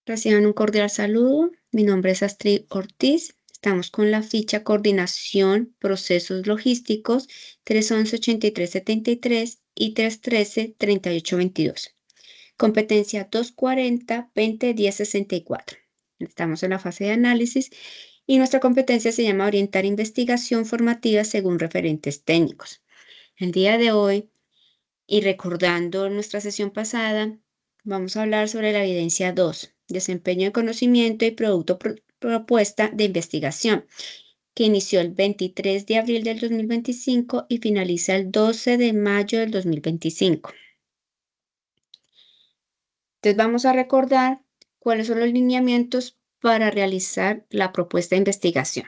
Reciban un cordial saludo. Mi nombre es Astrid Ortiz. Estamos con la ficha Coordinación Procesos Logísticos 311-8373 y 313-3822. Competencia 240-20-1064. Estamos en la fase de análisis y nuestra competencia se llama Orientar investigación formativa según referentes técnicos. El día de hoy, y recordando nuestra sesión pasada, vamos a hablar sobre la evidencia 2, desempeño de conocimiento y propuesta de investigación, que inició el 23 de abril del 2025 y finaliza el 12 de mayo del 2025. Entonces vamos a recordar cuáles son los lineamientos para realizar la propuesta de investigación.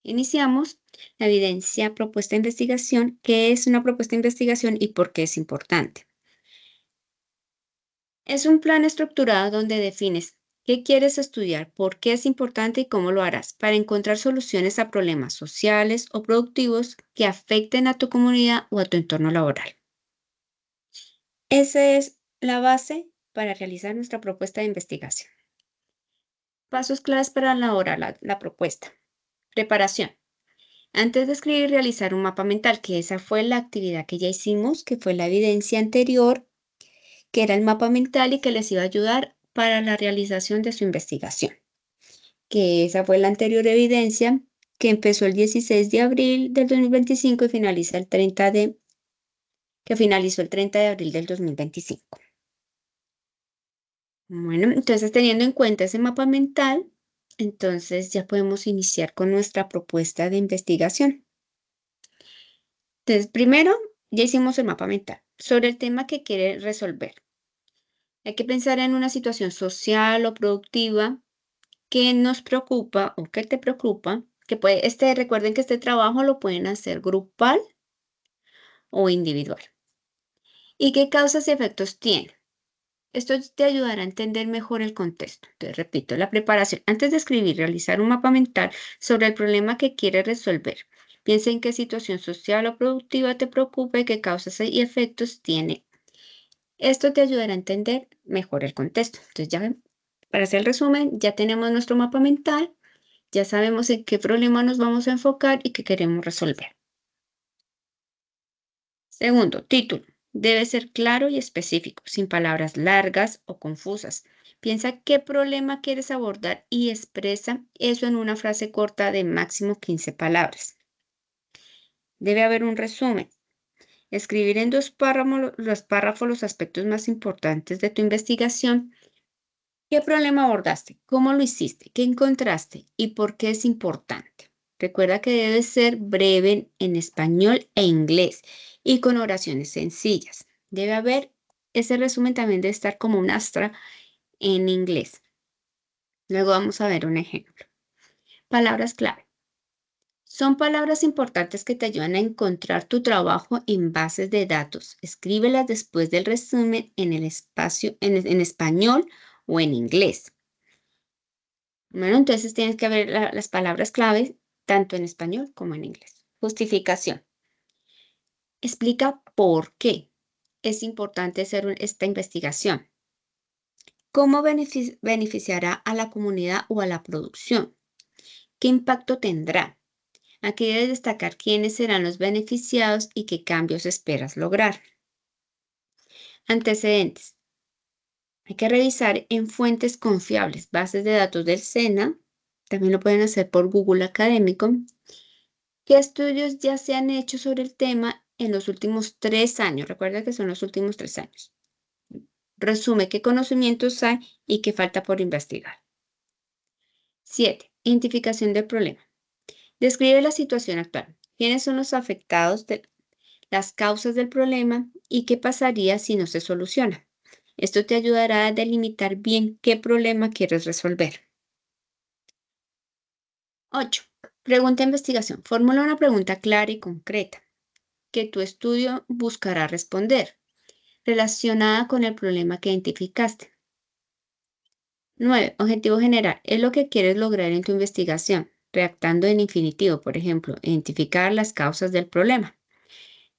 Iniciamos la evidencia propuesta de investigación. ¿Qué es una propuesta de investigación y por qué es importante? Es un plan estructurado donde defines qué quieres estudiar, por qué es importante y cómo lo harás para encontrar soluciones a problemas sociales o productivos que afecten a tu comunidad o a tu entorno laboral. Esa es la base para realizar nuestra propuesta de investigación. Pasos claves para elaborar la propuesta. Preparación. Antes de escribir, realizar un mapa mental, que esa fue la actividad que ya hicimos, que fue la evidencia anterior, que era el mapa mental y que les iba a ayudar para la realización de su investigación. Que esa fue la anterior evidencia, que empezó el 16 de abril del 2025 y finalizó el 30 de abril del 2025. Bueno, entonces teniendo en cuenta ese mapa mental, entonces ya podemos iniciar con nuestra propuesta de investigación. Entonces, primero, ya hicimos el mapa mental sobre el tema que quiere resolver. Hay que pensar en una situación social o productiva que nos preocupa o que te preocupa, que recuerden que este trabajo lo pueden hacer grupal o individual. ¿Y qué causas y efectos tiene? Esto te ayudará a entender mejor el contexto. Te repito, la preparación. Antes de escribir, realizar un mapa mental sobre el problema que quieres resolver. Piensa en qué situación social o productiva te preocupa y qué causas y efectos tiene. Esto te ayudará a entender mejor el contexto. Entonces, ya ven, para hacer el resumen, ya tenemos nuestro mapa mental, ya sabemos en qué problema nos vamos a enfocar y qué queremos resolver. Segundo, título. Debe ser claro y específico, sin palabras largas o confusas. Piensa qué problema quieres abordar y expresa eso en una frase corta de máximo 15 palabras. Debe haber un resumen. Escribir en dos párrafos los aspectos más importantes de tu investigación. ¿Qué problema abordaste? ¿Cómo lo hiciste? ¿Qué encontraste? ¿Y por qué es importante? Recuerda que debe ser breve en español e inglés y con oraciones sencillas. Debe haber, ese resumen también debe estar como un astra en inglés. Luego vamos a ver un ejemplo. Palabras clave. Son palabras importantes que te ayudan a encontrar tu trabajo en bases de datos. Escríbelas después del resumen en el espacio en español o en inglés. Bueno, entonces tienes que ver las palabras claves tanto en español como en inglés. Justificación. Explica por qué es importante hacer esta investigación. ¿Cómo beneficiará a la comunidad o a la producción? ¿Qué impacto tendrá? Aquí debes destacar quiénes serán los beneficiados y qué cambios esperas lograr. Antecedentes. Hay que revisar en fuentes confiables, bases de datos del SENA, también lo pueden hacer por Google Académico. ¿Qué estudios ya se han hecho sobre el tema en los últimos 3 años? Recuerda que son los últimos 3 años. Resume qué conocimientos hay y qué falta por investigar. 7. Identificación del problema. Describe la situación actual. ¿Quiénes son los afectados, las causas del problema y qué pasaría si no se soluciona? Esto te ayudará a delimitar bien qué problema quieres resolver. 8. Pregunta de investigación. Formula una pregunta clara y concreta que tu estudio buscará responder, relacionada con el problema que identificaste. 9. Objetivo general. Es lo que quieres lograr en tu investigación, redactando en infinitivo, por ejemplo, identificar las causas del problema.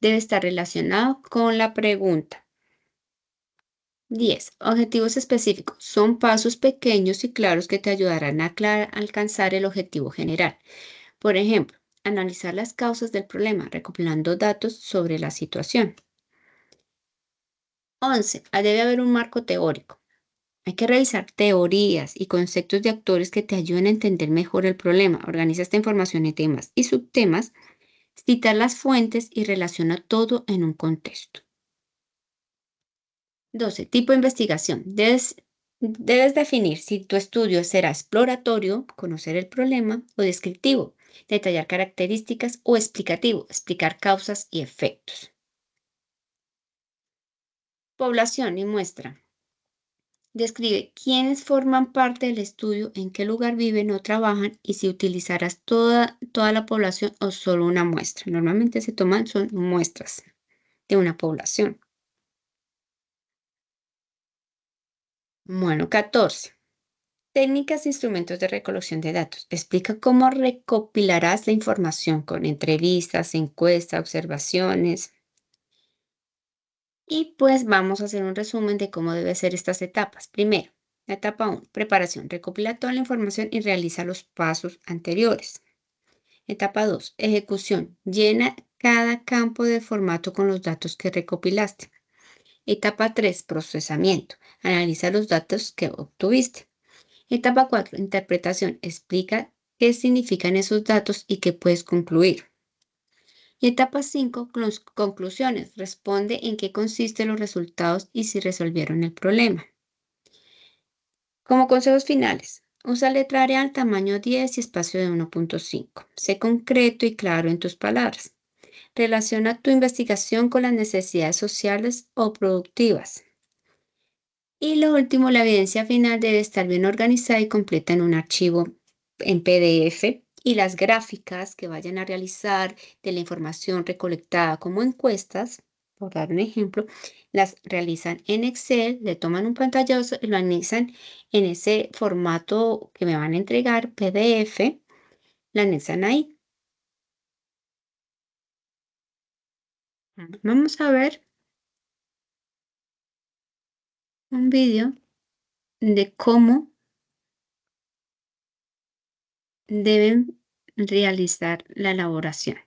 Debe estar relacionado con la pregunta. 10. Objetivos específicos. Son pasos pequeños y claros que te ayudarán a alcanzar el objetivo general. Por ejemplo, analizar las causas del problema, recopilando datos sobre la situación. 11. Debe haber un marco teórico. Hay que revisar teorías y conceptos de autores que te ayuden a entender mejor el problema. Organiza esta información en temas y subtemas, cita las fuentes y relaciona todo en un contexto. 12. Tipo de investigación. Debes definir si tu estudio será exploratorio, conocer el problema, o descriptivo, detallar características, o explicativo, explicar causas y efectos. Población y muestra. Describe quiénes forman parte del estudio, en qué lugar viven o trabajan y si utilizarás toda la población o solo una muestra. Normalmente se toman son muestras de una población. Bueno, 14. Técnicas e instrumentos de recolección de datos. Explica cómo recopilarás la información con entrevistas, encuestas, observaciones. Y pues vamos a hacer un resumen de cómo deben ser estas etapas. Primero, la etapa 1, preparación. Recopila toda la información y realiza los pasos anteriores. Etapa 2, ejecución. Llena cada campo de formato con los datos que recopilaste. Etapa 3, procesamiento. Analiza los datos que obtuviste. Etapa 4, interpretación. Explica qué significan esos datos y qué puedes concluir. Y etapa 5, conclusiones. Responde en qué consisten los resultados y si resolvieron el problema. Como consejos finales, usa letra Arial tamaño 10 y espacio de 1.5. Sé concreto y claro en tus palabras. Relaciona tu investigación con las necesidades sociales o productivas. Y lo último, la evidencia final debe estar bien organizada y completa en un archivo en PDF y las gráficas que vayan a realizar de la información recolectada como encuestas, por dar un ejemplo, las realizan en Excel, le toman un pantallazo y lo anexan en ese formato que me van a entregar, PDF, la anexan ahí. Vamos a ver un vídeo de cómo deben realizar la elaboración.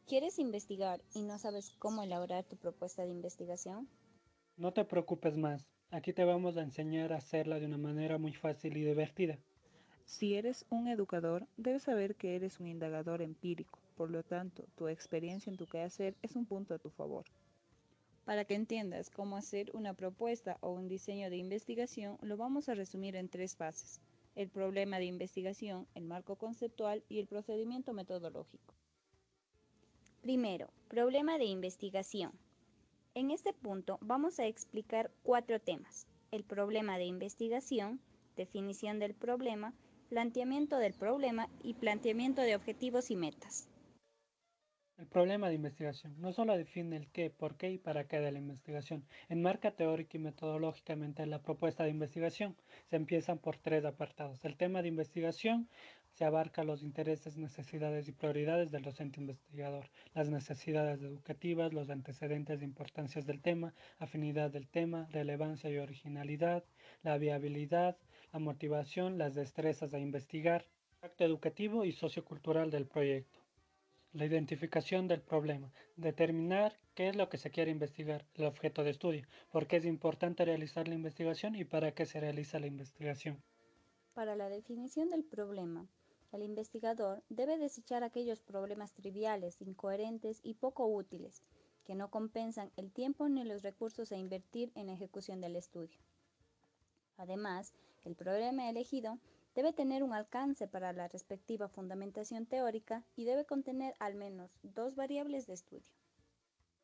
¿Quieres investigar y no sabes cómo elaborar tu propuesta de investigación? No te preocupes más, aquí te vamos a enseñar a hacerla de una manera muy fácil y divertida. Si eres un educador, debes saber que eres un indagador empírico, por lo tanto, tu experiencia en tu quehacer es un punto a tu favor. Para que entiendas cómo hacer una propuesta o un diseño de investigación, lo vamos a resumir en 3 fases: el problema de investigación, el marco conceptual y el procedimiento metodológico. Primero, problema de investigación. En este punto vamos a explicar 4 temas: el problema de investigación, definición del problema, planteamiento del problema y planteamiento de objetivos y metas. El problema de investigación no solo define el qué, por qué y para qué de la investigación, enmarca teórica y metodológicamente la propuesta de investigación. Se empiezan por 3 apartados. El tema de investigación se abarca los intereses, necesidades y prioridades del docente investigador, las necesidades educativas, los antecedentes de importancias del tema, afinidad del tema, relevancia y originalidad, la viabilidad, la motivación, las destrezas a investigar, acto educativo y sociocultural del proyecto. La identificación del problema. Determinar qué es lo que se quiere investigar, el objeto de estudio, por qué es importante realizar la investigación y para qué se realiza la investigación. Para la definición del problema, el investigador debe desechar aquellos problemas triviales, incoherentes y poco útiles, que no compensan el tiempo ni los recursos a invertir en la ejecución del estudio. Además, el problema elegido debe tener un alcance para la respectiva fundamentación teórica y debe contener al menos 2 variables de estudio.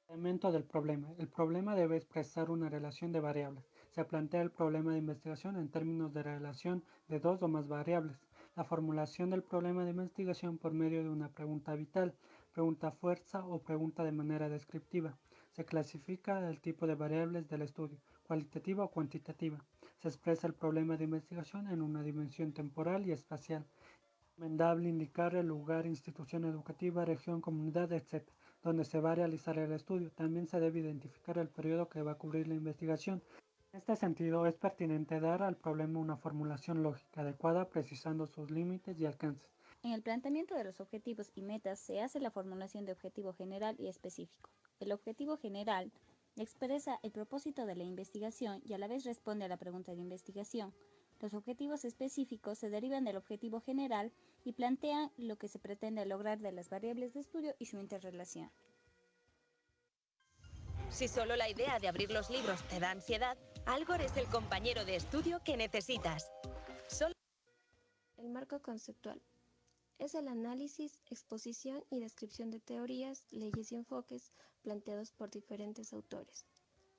Elemento del problema. El problema debe expresar una relación de variables. Se plantea el problema de investigación en términos de relación de 2 o más variables. La formulación del problema de investigación por medio de una pregunta vital, pregunta fuerza o pregunta de manera descriptiva. Se clasifica el tipo de variables del estudio, cualitativa o cuantitativa. Se expresa el problema de investigación en una dimensión temporal y espacial. Recomendable indicar el lugar, institución educativa, región, comunidad, etc. donde se va a realizar el estudio. También se debe identificar el periodo que va a cubrir la investigación. En este sentido, es pertinente dar al problema una formulación lógica adecuada, precisando sus límites y alcances. En el planteamiento de los objetivos y metas se hace la formulación de objetivo general y específico. El objetivo general expresa el propósito de la investigación y a la vez responde a la pregunta de investigación. Los objetivos específicos se derivan del objetivo general y plantean lo que se pretende lograr de las variables de estudio y su interrelación. Si solo la idea de abrir los libros te da ansiedad, Algor es el compañero de estudio que necesitas. El marco conceptual es el análisis, exposición y descripción de teorías, leyes y enfoques planteados por diferentes autores.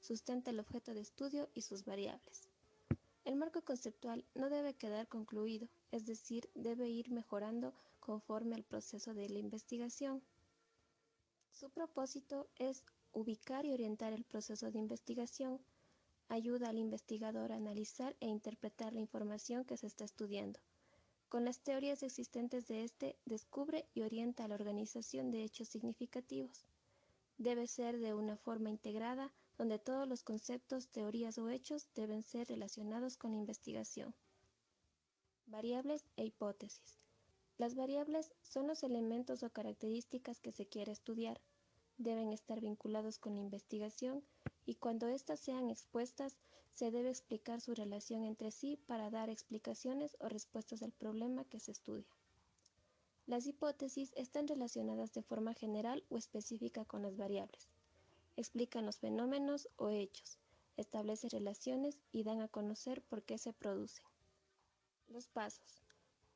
Sustenta el objeto de estudio y sus variables. El marco conceptual no debe quedar concluido, es decir, debe ir mejorando conforme al proceso de la investigación. Su propósito es ubicar y orientar el proceso de investigación, ayuda al investigador a analizar e interpretar la información que se está estudiando. Con las teorías existentes de este, descubre y orienta la organización de hechos significativos. Debe ser de una forma integrada, donde todos los conceptos, teorías o hechos deben ser relacionados con la investigación. Variables e hipótesis. Las variables son los elementos o características que se quiere estudiar. Deben estar vinculados con la investigación y cuando éstas sean expuestas, se debe explicar su relación entre sí para dar explicaciones o respuestas al problema que se estudia. Las hipótesis están relacionadas de forma general o específica con las variables. Explican los fenómenos o hechos, establecen relaciones y dan a conocer por qué se producen. Los pasos.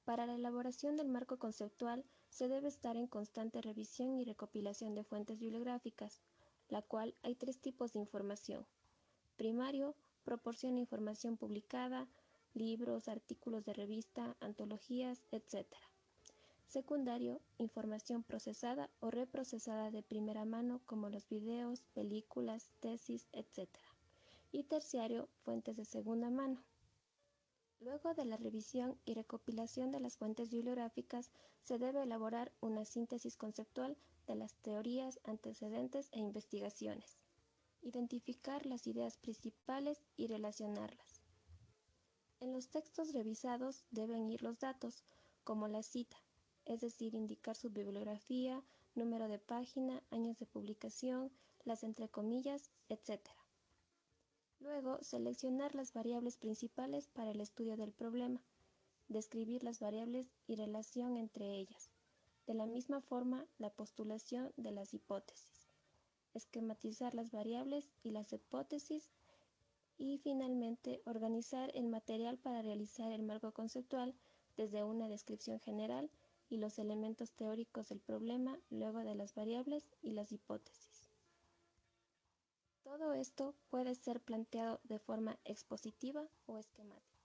Para la elaboración del marco conceptual se debe estar en constante revisión y recopilación de fuentes bibliográficas, la cual hay tres tipos de información. Primario, proporciona información publicada, libros, artículos de revista, antologías, etc. Secundario, información procesada o reprocesada de primera mano como los videos, películas, tesis, etc. Y terciario, fuentes de segunda mano. Luego de la revisión y recopilación de las fuentes bibliográficas, se debe elaborar una síntesis conceptual de las teorías, antecedentes e investigaciones. Identificar las ideas principales y relacionarlas. En los textos revisados deben ir los datos, como la cita, es decir, indicar su bibliografía, número de página, años de publicación, las entrecomillas, etc. Luego, seleccionar las variables principales para el estudio del problema, describir las variables y relación entre ellas. De la misma forma, la postulación de las hipótesis, esquematizar las variables y las hipótesis y finalmente organizar el material para realizar el marco conceptual desde una descripción general y los elementos teóricos del problema luego de las variables y las hipótesis. Todo esto puede ser planteado de forma expositiva o esquemática.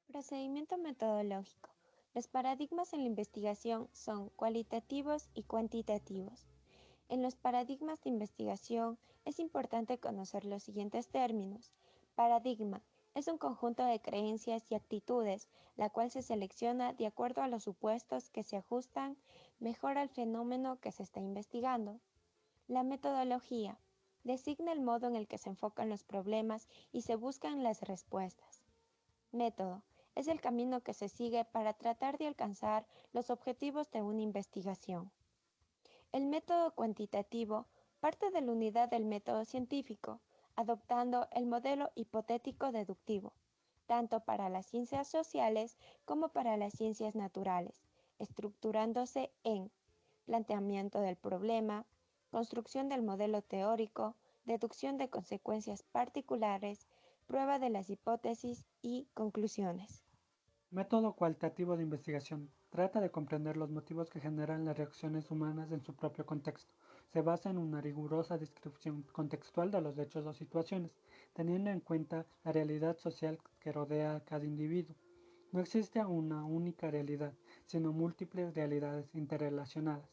Procedimiento metodológico. Los paradigmas en la investigación son cualitativos y cuantitativos. En los paradigmas de investigación es importante conocer los siguientes términos. Paradigma es un conjunto de creencias y actitudes, la cual se selecciona de acuerdo a los supuestos que se ajustan mejor al fenómeno que se está investigando. La metodología designa el modo en el que se enfocan los problemas y se buscan las respuestas. Método es el camino que se sigue para tratar de alcanzar los objetivos de una investigación. El método cuantitativo parte de la unidad del método científico, adoptando el modelo hipotético deductivo, tanto para las ciencias sociales como para las ciencias naturales, estructurándose en planteamiento del problema, construcción del modelo teórico, deducción de consecuencias particulares, prueba de las hipótesis y conclusiones. Método cualitativo de investigación. Trata de comprender los motivos que generan las reacciones humanas en su propio contexto. Se basa en una rigurosa descripción contextual de los hechos o situaciones, teniendo en cuenta la realidad social que rodea a cada individuo. No existe una única realidad, sino múltiples realidades interrelacionadas.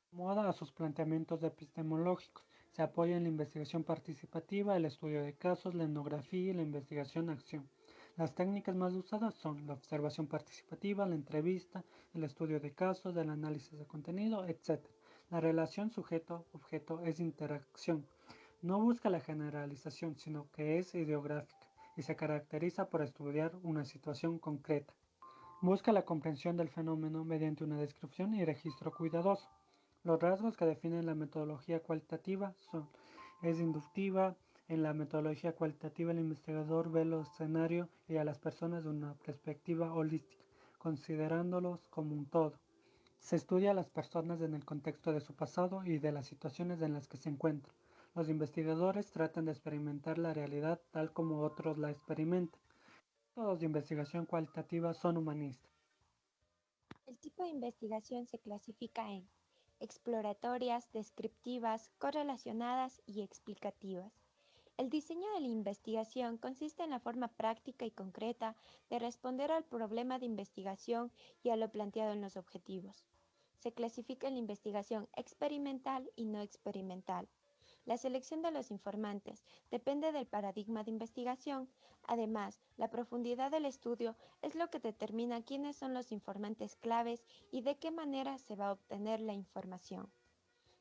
Acomoda a sus planteamientos epistemológicos. Se apoya en la investigación participativa, el estudio de casos, la etnografía y la investigación-acción. Las técnicas más usadas son la observación participativa, la entrevista, el estudio de casos, el análisis de contenido, etc. La relación sujeto-objeto es interacción. No busca la generalización, sino que es ideográfica y se caracteriza por estudiar una situación concreta. Busca la comprensión del fenómeno mediante una descripción y registro cuidadoso. Los rasgos que definen la metodología cualitativa son: es inductiva. En la metodología cualitativa el investigador ve los escenarios y a las personas de una perspectiva holística, considerándolos como un todo. Se estudia a las personas en el contexto de su pasado y de las situaciones en las que se encuentran. Los investigadores tratan de experimentar la realidad tal como otros la experimentan. Los métodos de investigación cualitativa son humanistas. El tipo de investigación se clasifica en exploratorias, descriptivas, correlacionadas y explicativas. El diseño de la investigación consiste en la forma práctica y concreta de responder al problema de investigación y a lo planteado en los objetivos. Se clasifica en la investigación experimental y no experimental. La selección de los informantes depende del paradigma de investigación. Además, la profundidad del estudio es lo que determina quiénes son los informantes claves y de qué manera se va a obtener la información.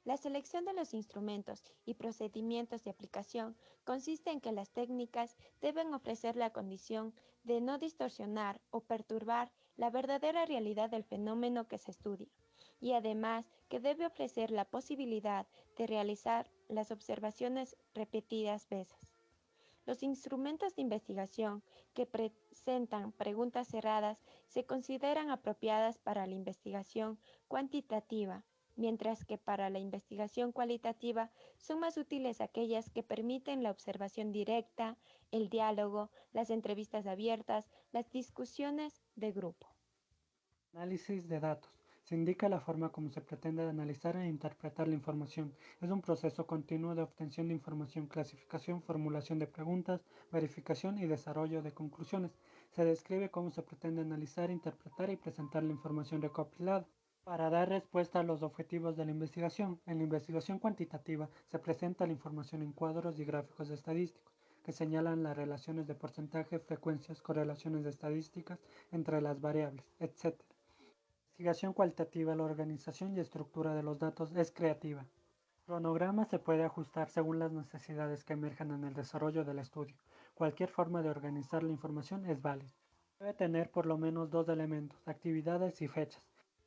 La selección de los instrumentos y procedimientos de aplicación consiste en que las técnicas deben ofrecer la condición de no distorsionar o perturbar la verdadera realidad del fenómeno que se estudia, y además que debe ofrecer la posibilidad de realizar las observaciones repetidas veces. Los instrumentos de investigación que presentan preguntas cerradas se consideran apropiadas para la investigación cuantitativa, mientras que para la investigación cualitativa son más útiles aquellas que permiten la observación directa, el diálogo, las entrevistas abiertas, las discusiones de grupo. Análisis de datos. Se indica la forma como se pretende analizar e interpretar la información. Es un proceso continuo de obtención de información, clasificación, formulación de preguntas, verificación y desarrollo de conclusiones. Se describe cómo se pretende analizar, interpretar y presentar la información recopilada para dar respuesta a los objetivos de la investigación. En la investigación cuantitativa se presenta la información en cuadros y gráficos estadísticos que señalan las relaciones de porcentaje, frecuencias, correlaciones estadísticas entre las variables, etc. Investigación cualitativa. La organización y estructura de los datos es creativa. El cronograma se puede ajustar según las necesidades que emerjan en el desarrollo del estudio. Cualquier forma de organizar la información es válida. Debe tener por lo menos dos elementos: actividades y fechas.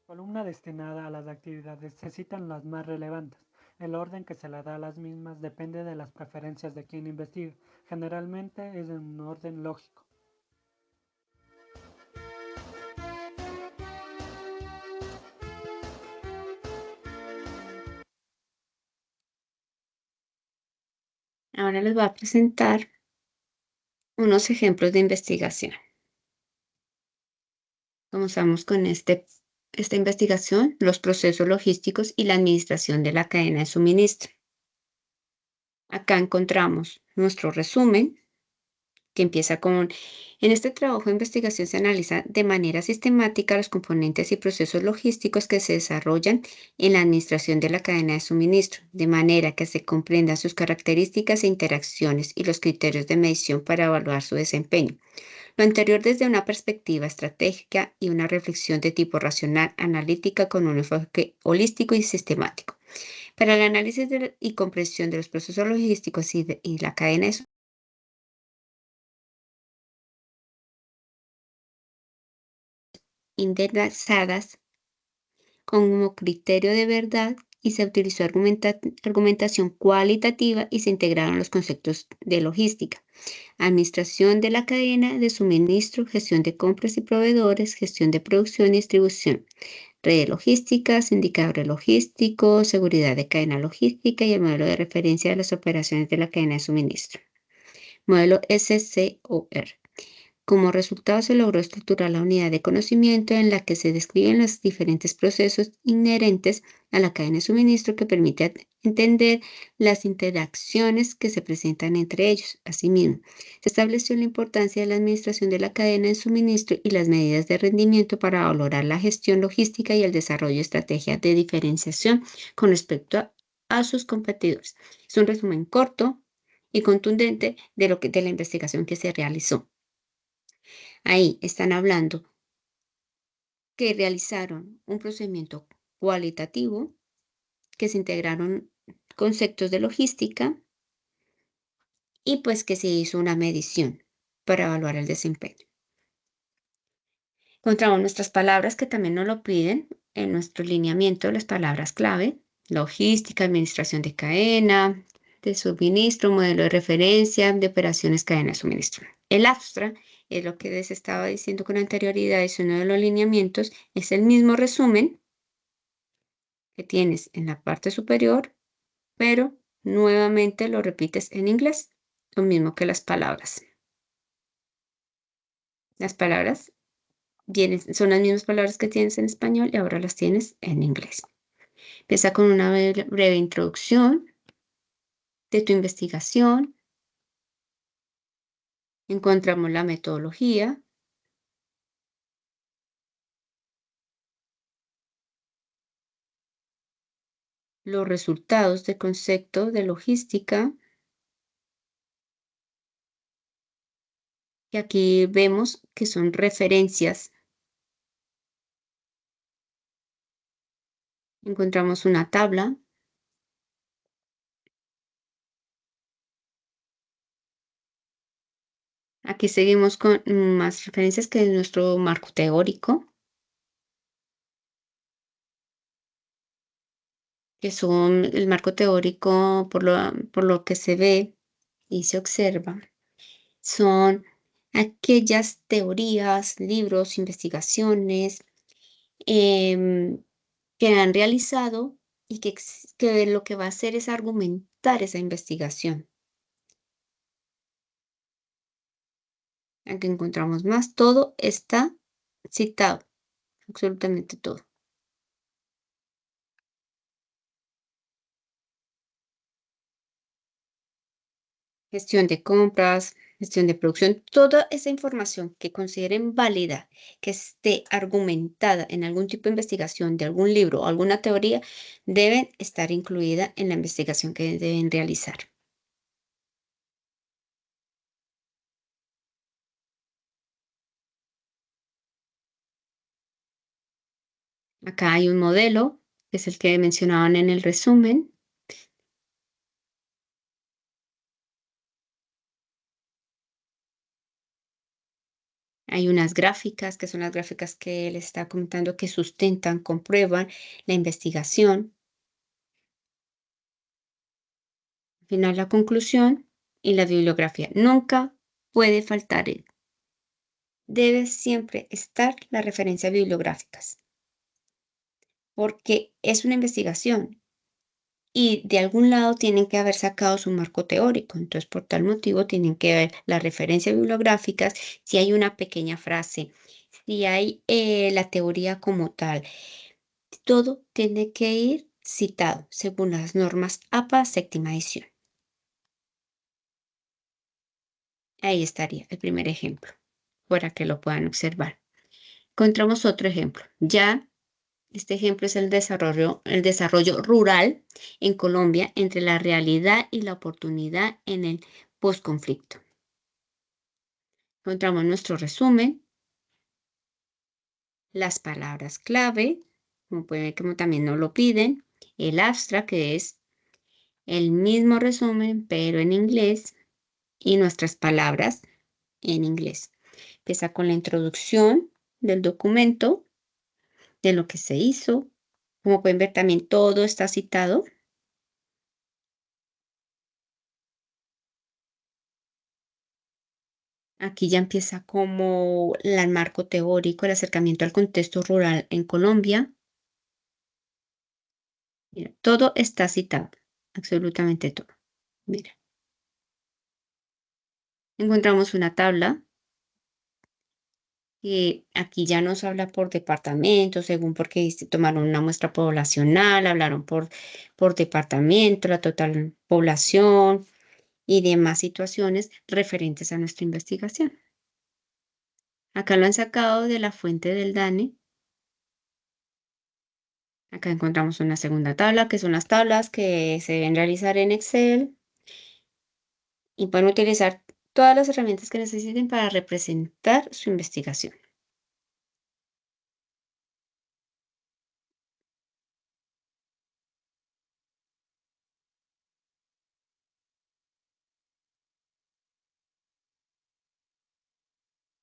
La columna destinada a las actividades se citan las más relevantes. El orden que se le da a las mismas depende de las preferencias de quien investiga. Generalmente es en un orden lógico. Ahora les voy a presentar unos ejemplos de investigación. Comenzamos con esta investigación: los procesos logísticos y la administración de la cadena de suministro. Acá encontramos nuestro resumen, que empieza con: en este trabajo de investigación se analiza de manera sistemática los componentes y procesos logísticos que se desarrollan en la administración de la cadena de suministro, de manera que se comprendan sus características e interacciones y los criterios de medición para evaluar su desempeño. Lo anterior desde una perspectiva estratégica y una reflexión de tipo racional, analítica, con un enfoque holístico y sistemático. Para el análisis y comprensión de los procesos logísticos y la cadena de indexadas como criterio de verdad, y se utilizó argumentación cualitativa y se integraron los conceptos de logística, administración de la cadena de suministro, gestión de compras y proveedores, gestión de producción y distribución, redes logísticas, indicadores logísticos, seguridad de cadena logística y el modelo de referencia de las operaciones de la cadena de suministro, modelo SCOR. Como resultado, se logró estructurar la unidad de conocimiento en la que se describen los diferentes procesos inherentes a la cadena de suministro, que permite entender las interacciones que se presentan entre ellos. Asimismo, se estableció la importancia de la administración de la cadena de suministro y las medidas de rendimiento para valorar la gestión logística y el desarrollo de estrategias de diferenciación con respecto a sus competidores. Es un resumen corto y contundente de la investigación que se realizó. Ahí están hablando que realizaron un procedimiento cualitativo que se integraron conceptos de logística y pues que se hizo una medición para evaluar el desempeño. Encontramos nuestras palabras que también nos lo piden en nuestro lineamiento, las palabras clave: logística, administración de cadena de suministro, modelo de referencia de operaciones, cadena de suministro. El abstract es lo que les estaba diciendo con anterioridad, es uno de los lineamientos, es el mismo resumen que tienes en la parte superior, pero nuevamente lo repites en inglés, lo mismo que las palabras. Las palabras son las mismas palabras que tienes en español y ahora las tienes en inglés. Empieza con una breve introducción de tu investigación. Encontramos la metodología. Los resultados del concepto de logística. Y aquí vemos que son referencias. Encontramos una tabla. Aquí seguimos con más referencias que es nuestro marco teórico, que son el marco teórico por lo que se ve y se observa. Son aquellas teorías, libros, investigaciones que han realizado y que lo que va a hacer es argumentar esa investigación. Aquí encontramos más, todo está citado, absolutamente todo. Gestión de compras, gestión de producción, toda esa información que consideren válida, que esté argumentada en algún tipo de investigación, de algún libro o alguna teoría, deben estar incluida en la investigación que deben realizar. Acá hay un modelo, que es el que mencionaban en el resumen. Hay unas gráficas, que son las gráficas que él está comentando, que sustentan, comprueban la investigación. Al final, la conclusión y la bibliografía. Nunca puede faltar debe siempre estar las referencias bibliográficas, porque es una investigación y de algún lado tienen que haber sacado su marco teórico. Entonces, por tal motivo, tienen que ver las referencias bibliográficas, si hay una pequeña frase, si hay la teoría como tal. Todo tiene que ir citado según las normas APA séptima edición. Ahí estaría el primer ejemplo, para que lo puedan observar. Encontramos otro ejemplo. Ya este ejemplo es el desarrollo rural en Colombia entre la realidad y la oportunidad en el posconflicto. Encontramos nuestro resumen, las palabras clave, como pueden ver, como también nos lo piden, el abstract, que es el mismo resumen, pero en inglés, y nuestras palabras en inglés. Empieza con la introducción del documento, de lo que se hizo. Como pueden ver, también todo está citado. Aquí ya empieza como el marco teórico, el acercamiento al contexto rural en Colombia. Mira, todo está citado, absolutamente todo. Mira. Encontramos una tabla que aquí ya nos habla por departamento, según porque tomaron una muestra poblacional, hablaron por departamento, la total población y demás situaciones referentes a nuestra investigación. Acá lo han sacado de la fuente del DANE. Acá encontramos una segunda tabla, que son las tablas que se deben realizar en Excel y pueden utilizar todas las herramientas que necesiten para representar su investigación.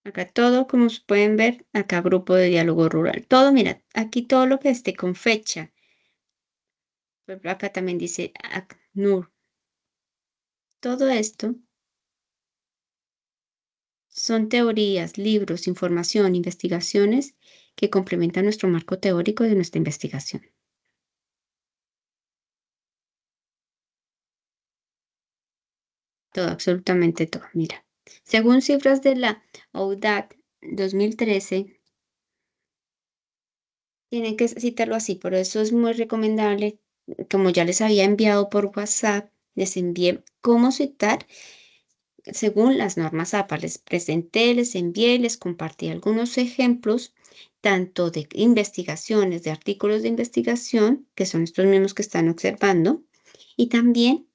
Acá todo, como pueden ver, acá grupo de diálogo rural. Todo, mira, aquí todo lo que esté con fecha. Por ejemplo, acá también dice ACNUR. Todo esto son teorías, libros, información, investigaciones que complementan nuestro marco teórico de nuestra investigación. Todo, absolutamente todo. Mira, según cifras de la OUDAT 2013, tienen que citarlo así, por eso es muy recomendable, como ya les había enviado por WhatsApp, les envié cómo citar según las normas APA. Les presenté, les envié, les compartí algunos ejemplos, tanto de investigaciones, de artículos de investigación, que son estos mismos que están observando, y también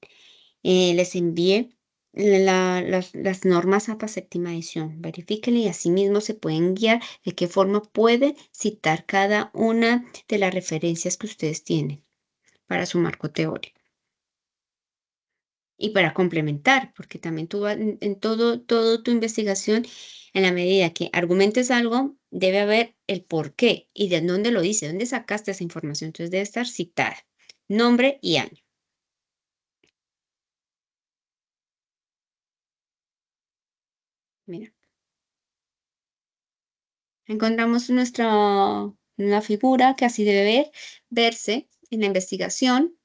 les envié las normas APA séptima edición. Verifíquenle y asimismo se pueden guiar de qué forma puede citar cada una de las referencias que ustedes tienen para su marco teórico. Y para complementar, porque también tú vas en todo tu investigación, en la medida que argumentes algo, debe haber el por qué y de dónde lo dice, dónde sacaste esa información. Entonces debe estar citada, nombre y año. Mira, encontramos una figura que así debe verse en la investigación.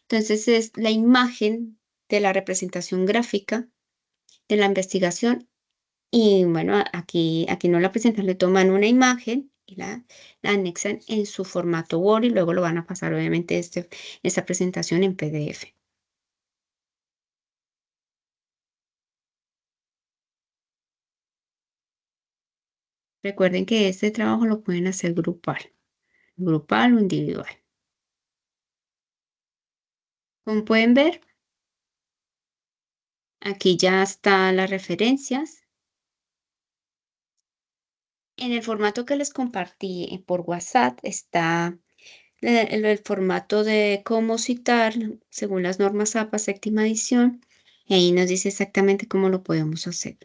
Entonces es la imagen de la representación gráfica de la investigación. Y bueno, aquí no la presentan, le toman una imagen y la anexan en su formato Word y luego lo van a pasar obviamente esta presentación en PDF. Recuerden que este trabajo lo pueden hacer grupal o individual. Como pueden ver, aquí ya están las referencias. En el formato que les compartí por WhatsApp está el formato de cómo citar según las normas APA séptima edición, y ahí nos dice exactamente cómo lo podemos hacer.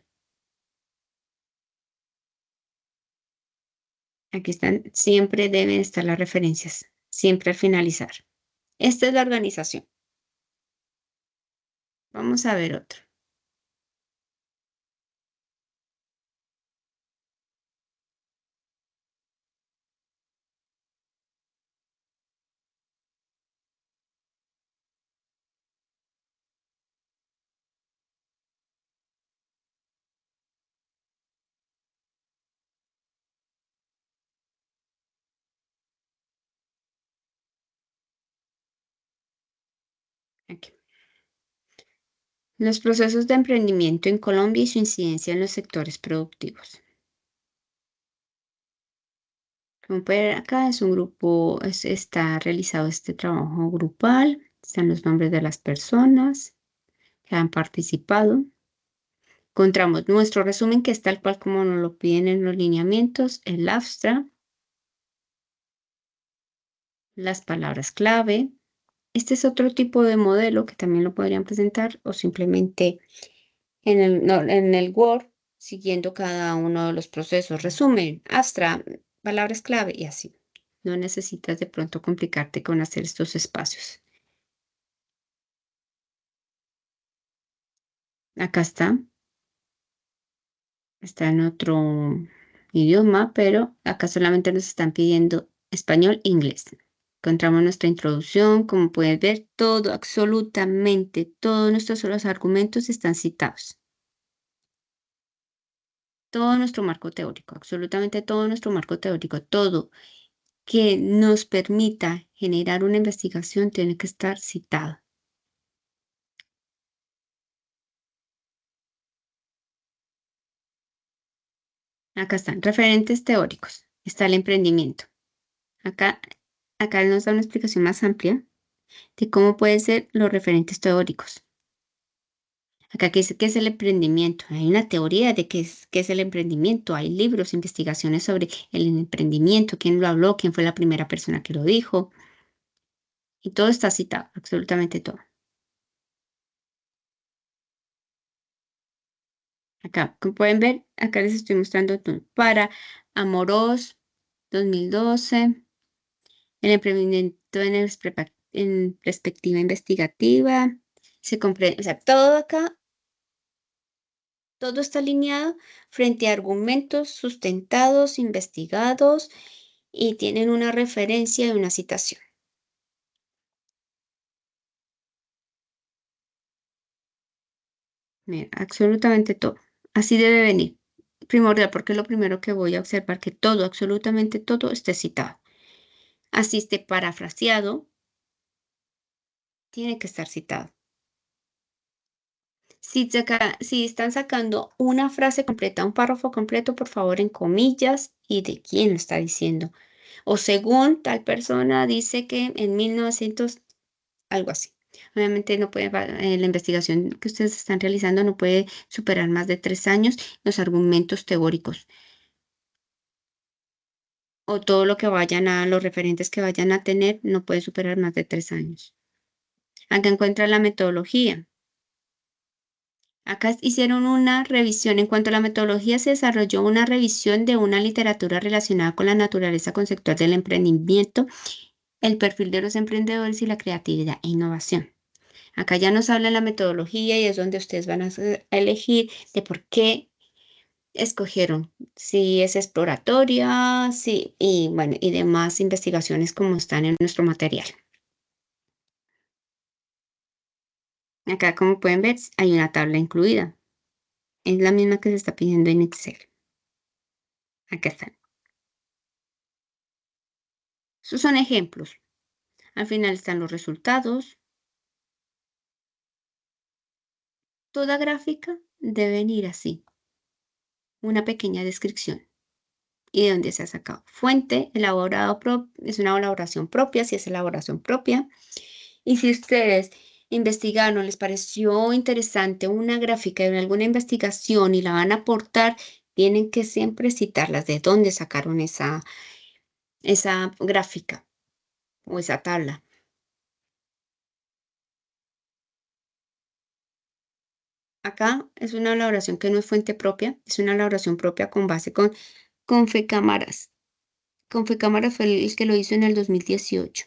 Aquí están, siempre deben estar las referencias, siempre al finalizar. Esta es la organización. Vamos a ver otro. Aquí. Los procesos de emprendimiento en Colombia y su incidencia en los sectores productivos. Como pueden ver acá, es un grupo, está realizado este trabajo grupal. Están los nombres de las personas que han participado. Encontramos nuestro resumen, que es tal cual como nos lo piden en los lineamientos, el abstract, las palabras clave. Este es otro tipo de modelo que también lo podrían presentar o simplemente en el Word, siguiendo cada uno de los procesos. Resumen, abstract, palabras clave y así. No necesitas de pronto complicarte con hacer estos espacios. Acá está. Está en otro idioma, pero acá solamente nos están pidiendo español e inglés. Encontramos nuestra introducción, como puedes ver, todo, absolutamente todos nuestros argumentos están citados. Todo nuestro marco teórico, absolutamente todo nuestro marco teórico, todo que nos permita generar una investigación tiene que estar citado. Acá están, referentes teóricos. Está el emprendimiento. Acá nos da una explicación más amplia de cómo pueden ser los referentes teóricos. Acá, ¿qué es el emprendimiento? Hay una teoría de qué es el emprendimiento. Hay libros, investigaciones sobre el emprendimiento, quién lo habló, quién fue la primera persona que lo dijo. Y todo está citado, absolutamente todo. Acá, como pueden ver, acá les estoy mostrando para Amorós 2012, el emprendimiento en perspectiva investigativa, se comprende, o sea, todo acá, todo está alineado frente a argumentos sustentados, investigados y tienen una referencia y una citación. Mira, absolutamente todo. Así debe venir. Primordial, porque es lo primero que voy a observar, que todo, absolutamente todo esté citado. Así esté parafraseado, tiene que estar citado. Si están sacando una frase completa, un párrafo completo, por favor, en comillas y de quién lo está diciendo. O según tal persona dice que en 1900, algo así. Obviamente no puede, la investigación que ustedes están realizando no puede superar más de 3 años los argumentos teóricos o todo lo que los referentes que vayan a tener no puede superar más de 3 años. Acá encuentra la metodología. Acá hicieron una revisión. En cuanto a la metodología, se desarrolló una revisión de una literatura relacionada con la naturaleza conceptual del emprendimiento, el perfil de los emprendedores y la creatividad e innovación. Acá ya nos habla la metodología y es donde ustedes van a elegir de por qué escogieron, si es exploratoria, sí, y bueno, y demás investigaciones como están en nuestro material. Acá, como pueden ver, hay una tabla incluida. Es la misma que se está pidiendo en Excel. Acá están. Estos son ejemplos. Al final están los resultados. Toda gráfica debe ir así. Una pequeña descripción. Y de dónde se ha sacado. Fuente, es una elaboración propia, si es elaboración propia. Y si ustedes investigaron, les pareció interesante una gráfica de alguna investigación y la van a aportar, tienen que siempre citarlas de dónde sacaron esa gráfica o esa tabla. Acá es una elaboración que no es fuente propia, es una elaboración propia con base con Fecámaras. Con Fecámaras fue el que lo hizo en el 2018.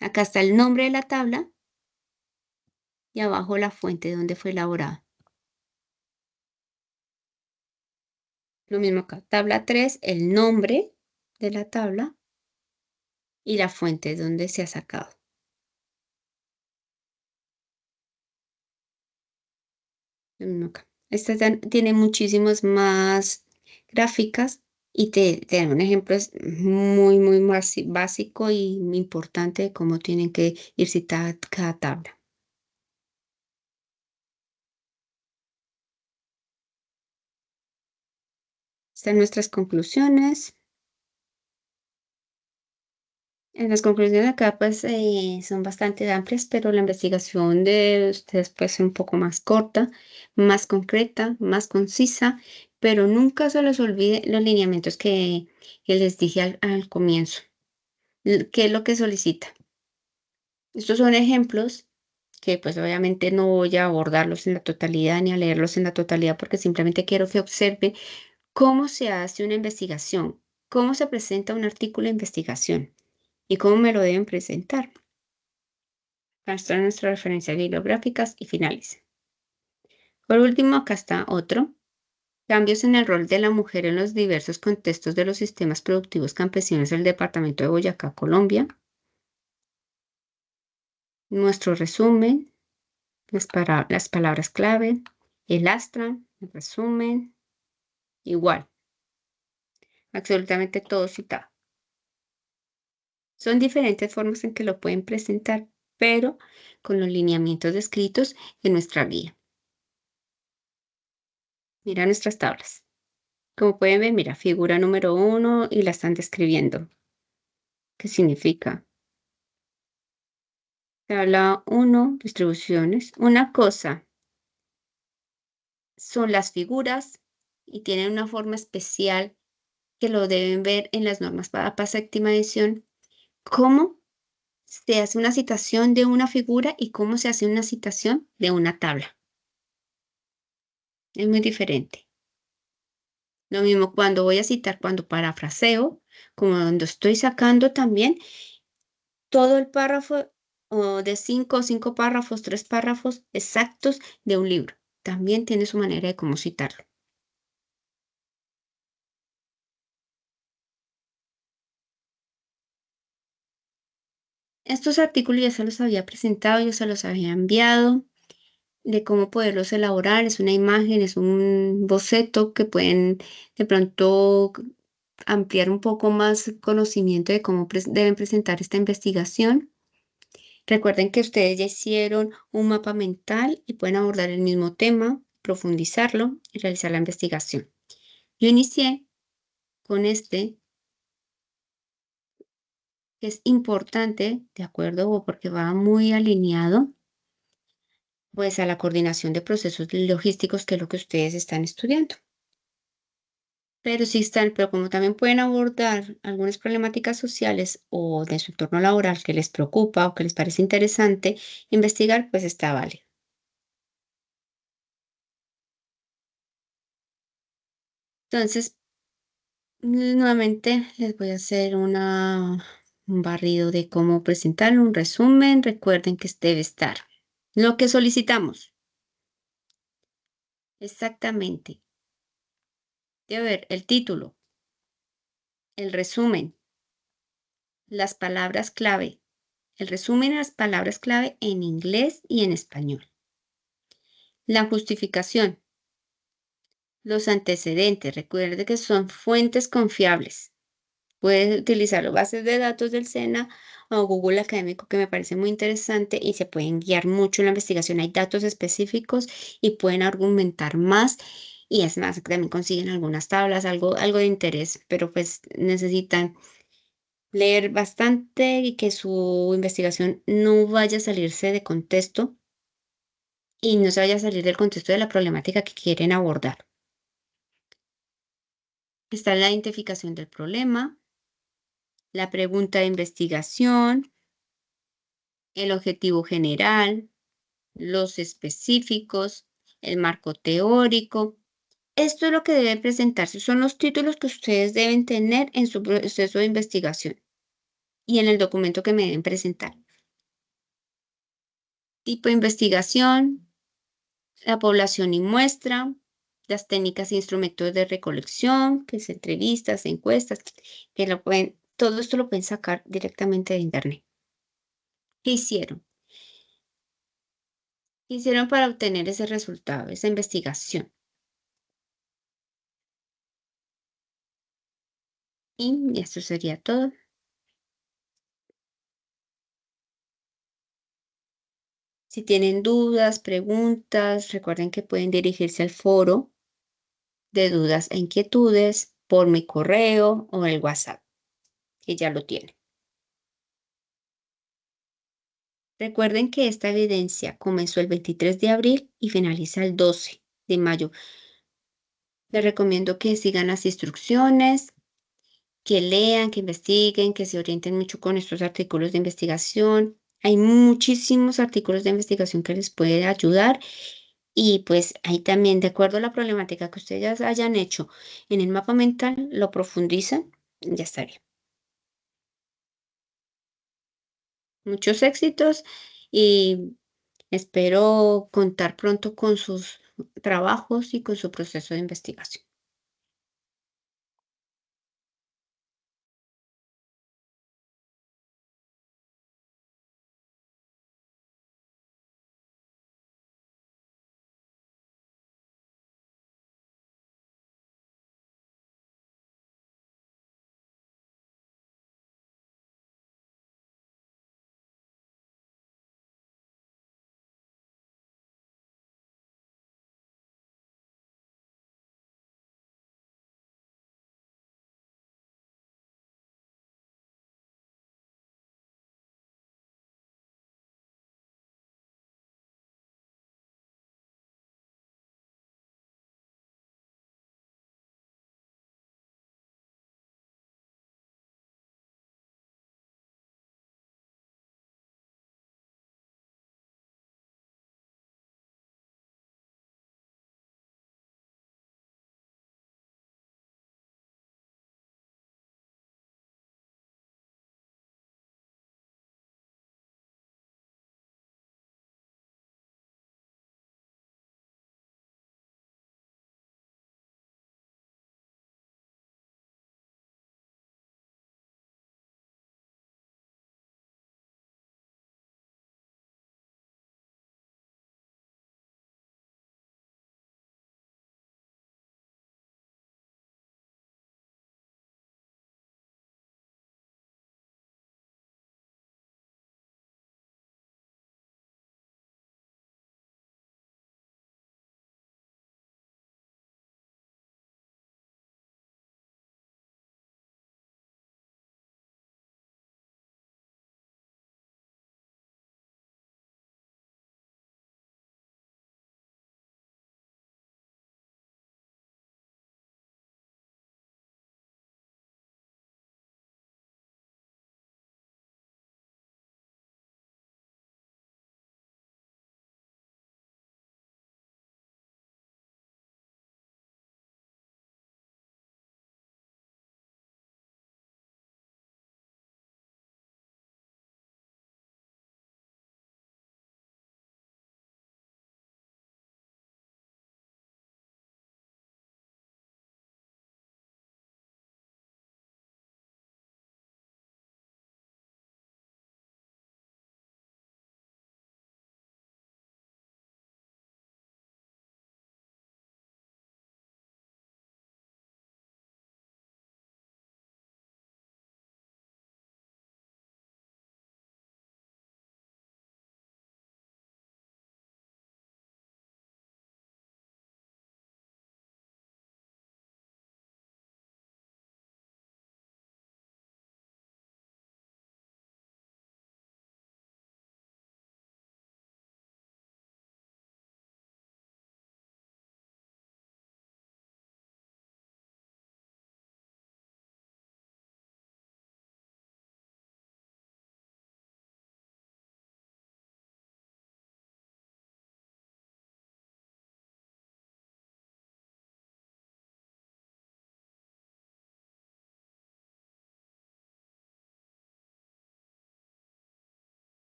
Acá está el nombre de la tabla y abajo la fuente donde fue elaborada. Lo mismo acá, tabla 3, el nombre de la tabla y la fuente donde se ha sacado. Lo mismo acá. Esta tiene muchísimas más gráficas y te dan un ejemplo es muy, muy básico y muy importante de cómo tienen que ir citada cada tabla. Están nuestras conclusiones. En las conclusiones acá pues son bastante amplias, pero la investigación de ustedes puede ser un poco más corta, más concreta, más concisa, pero nunca se les olvide los lineamientos que les dije al comienzo. ¿Qué es lo que solicita? Estos son ejemplos que pues obviamente no voy a abordarlos en la totalidad ni a leerlos en la totalidad porque simplemente quiero que observen cómo se hace una investigación, cómo se presenta un artículo de investigación y cómo me lo deben presentar. Acá están nuestras referencias bibliográficas y finales. Por último, acá está otro. Cambios en el rol de la mujer en los diversos contextos de los sistemas productivos campesinos del departamento de Boyacá, Colombia. Nuestro resumen, las palabras clave, el astra, el resumen, igual. Absolutamente todo citado. Son diferentes formas en que lo pueden presentar, pero con los lineamientos descritos en nuestra guía. Mira nuestras tablas. Como pueden ver, mira, figura número 1 y la están describiendo. ¿Qué significa? Tabla 1, distribuciones. Una cosa son las figuras y tienen una forma especial que lo deben ver en las normas para séptima edición. ¿Cómo se hace una citación de una figura y cómo se hace una citación de una tabla? Es muy diferente. Lo mismo cuando voy a citar, cuando parafraseo, como cuando estoy sacando también todo el párrafo o de 5 párrafos, 3 párrafos exactos de un libro. También tiene su manera de cómo citarlo. Estos artículos ya se los había presentado, yo se los había enviado de cómo poderlos elaborar. Es una imagen, es un boceto que pueden de pronto ampliar un poco más conocimiento de cómo deben presentar esta investigación. Recuerden que ustedes ya hicieron un mapa mental y pueden abordar el mismo tema, profundizarlo y realizar la investigación. Yo inicié con este, que es importante, de acuerdo, o porque va muy alineado, pues a la coordinación de procesos logísticos, que es lo que ustedes están estudiando. Pero como también pueden abordar algunas problemáticas sociales o de su entorno laboral que les preocupa o que les parece interesante investigar, pues está válido. Entonces, nuevamente les voy a hacer un barrido de cómo presentar un resumen. Recuerden que debe estar lo que solicitamos. Exactamente. Debe haber el título, el resumen, las palabras clave. El resumen y las palabras clave en inglés y en español. La justificación. Los antecedentes. Recuerde que son fuentes confiables. Puedes utilizar las bases de datos del SENA o Google Académico, que me parece muy interesante y se pueden guiar mucho en la investigación. Hay datos específicos y pueden argumentar más. Y es más, también consiguen algunas tablas, algo de interés, pero pues necesitan leer bastante y que su investigación no vaya a salirse de contexto y no se vaya a salir del contexto de la problemática que quieren abordar. Está la identificación del problema, la pregunta de investigación, el objetivo general, los específicos, el marco teórico. Esto es lo que debe presentarse, son los títulos que ustedes deben tener en su proceso de investigación y en el documento que me deben presentar. Tipo de investigación, la población y muestra, las técnicas e instrumentos de recolección, que es entrevistas, encuestas, que todo esto lo pueden sacar directamente de internet. ¿Qué hicieron? ¿Qué hicieron para obtener ese resultado, esa investigación? Y esto sería todo. Si tienen dudas, preguntas, recuerden que pueden dirigirse al foro de dudas e inquietudes por mi correo o el WhatsApp, que ya lo tienen. Recuerden que esta evidencia comenzó el 23 de abril y finaliza el 12 de mayo. Les recomiendo que sigan las instrucciones, que lean, que investiguen, que se orienten mucho con estos artículos de investigación. Hay muchísimos artículos de investigación que les puede ayudar y pues ahí también, de acuerdo a la problemática que ustedes hayan hecho en el mapa mental, lo profundizan y ya estaría. Muchos éxitos y espero contar pronto con sus trabajos y con su proceso de investigación.